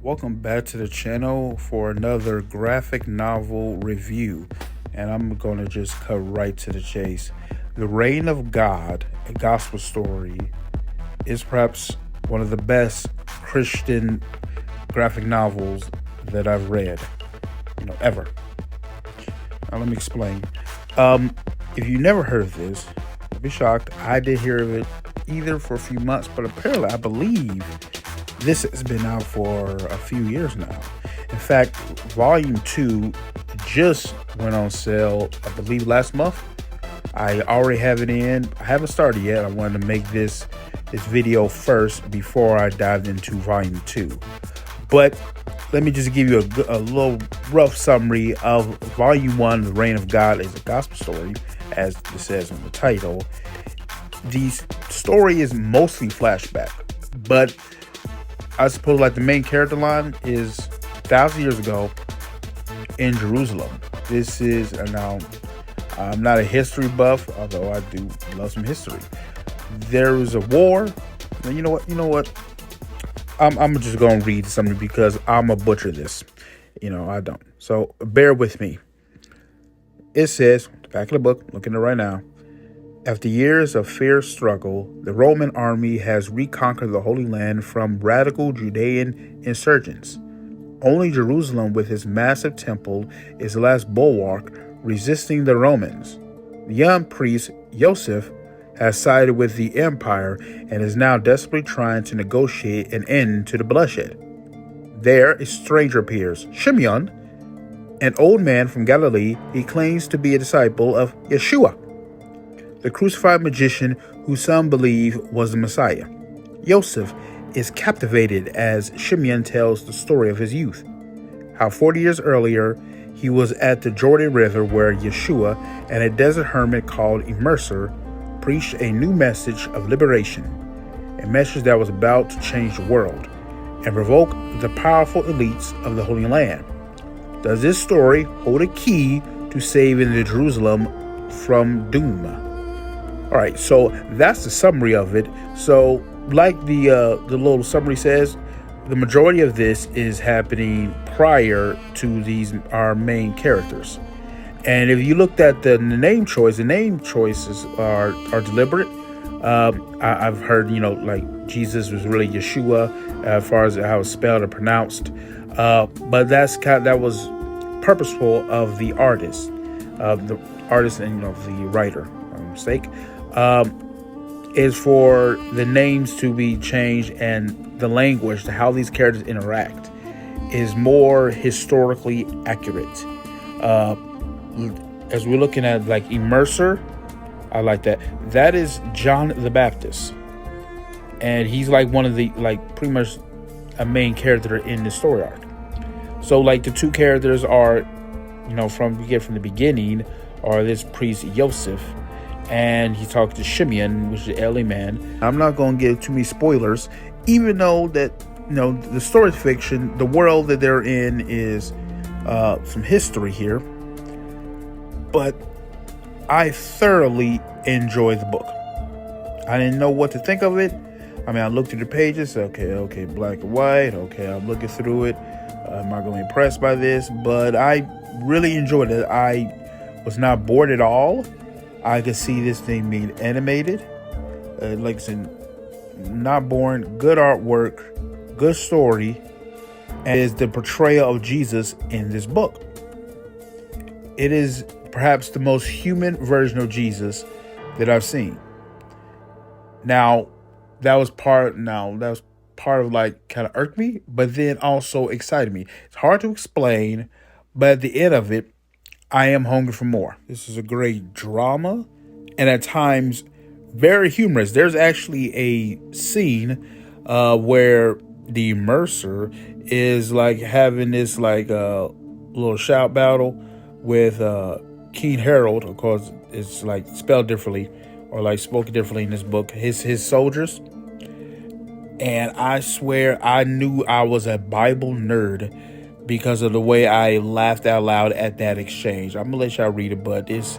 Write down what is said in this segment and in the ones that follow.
Welcome back to the channel for another graphic novel review, and I'm going to just cut right to the chase. The Reign of God, a gospel story, is perhaps one of the best Christian graphic novels that I've read, ever. Now let me explain. If you never heard of this, be shocked. I did hear of it either for a few months, but apparently I believe this has been out for a few years now. In fact, volume 2 just went on sale, I believe, last month. I already have it in. I haven't started yet. I wanted to make this video first before I dived into volume 2. But let me just give you a little rough summary of volume 1. The Reign of God is a gospel story, as it says in the title. The story is mostly flashback, but I suppose like the main character line is 1,000 years ago in Jerusalem. This is, now I'm not a history buff, although I do love some history. There was a war, and you know what? I'm just going to read something because I'm a butcher this. I don't. So bear with me. It says, back of the book, looking at it right now. After years of fierce struggle, the Roman army has reconquered the Holy Land from radical Judean insurgents. Only Jerusalem, with its massive temple, is the last bulwark resisting the Romans. The young priest, Joseph, has sided with the empire and is now desperately trying to negotiate an end to the bloodshed. There, a stranger appears, Shimeon, an old man from Galilee. He claims to be a disciple of Yeshua, the crucified magician who some believe was the Messiah. Joseph is captivated as Shimeon tells the story of his youth, how 40 years earlier he was at the Jordan River where Yeshua and a desert hermit called Immerser preached a new message of liberation, a message that was about to change the world and provoke the powerful elites of the Holy Land. Does this story hold a key to saving the Jerusalem from doom? All right, so that's the summary of it. So like the little summary says, the majority of this is happening prior to our main characters. And if you looked at the name choices are deliberate. I've heard, like Jesus was really Yeshua as far as how it's spelled or pronounced. But that was purposeful of the artist and the writer. Mistake. Is for the names to be changed and the language, how these characters interact, is more historically accurate. As we're looking at like Immerser, I like that. That is John the Baptist, and he's like one of the pretty much a main character in the story arc. So like the two characters are, from the beginning, are this priest Joseph, and he talked to Shimeon, which is the LA man. I'm not going to give too many spoilers, even though that the story is fiction. The world that they're in is some history here, but I thoroughly enjoyed the book. I didn't know what to think of it. I mean, I looked through the pages. Okay, black and white. Okay, I'm looking through it. Am I going to be impressed by this? But I really enjoyed it. I was not bored at all. I could see this thing being animated. Like I said, not boring. Good artwork, good story, and is the portrayal of Jesus in this book. It is perhaps the most human version of Jesus that I've seen. Now, that was part of like kind of irked me, but then also excited me. It's hard to explain, but at the end of it, I am hungry for more. This is a great drama, and at times very humorous. There's actually a scene where the Immerser is like having this little shout battle with King Harold. Of course, it's like spelled differently or like spoken differently in this book. His soldiers. And I swear I knew I was a Bible nerd because of the way I laughed out loud at that exchange. I'm gonna let y'all read it, but it's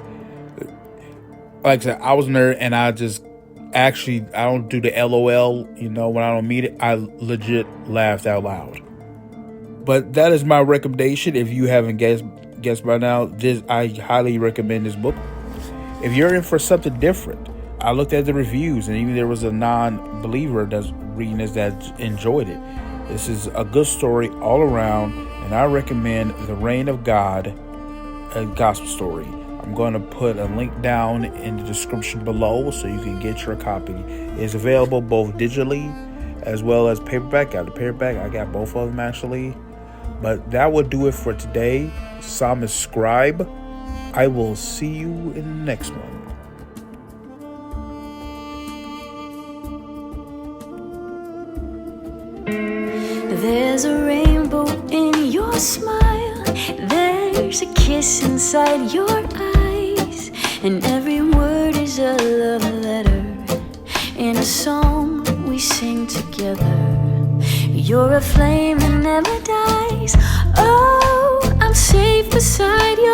like I said, I was a nerd, and I don't do the LOL, when I don't mean it. I legit laughed out loud. But that is my recommendation. If you haven't guessed by now, I highly recommend this book. If you're in for something different, I looked at the reviews, and even there was a non-believer that's reading this that enjoyed it. This is a good story all around, and I recommend The Reign of God, a gospel story. I'm going to put a link down in the description below so you can get your copy. It's available both digitally as well as paperback. Got the paperback. I got both of them actually. But that will do it for today. Psalmist Scribe. I will see you in the next one. There's a rainbow in your smile. There's a kiss inside your eyes. And every word is a love letter in a song we sing together. You're a flame that never dies. Oh, I'm safe beside you.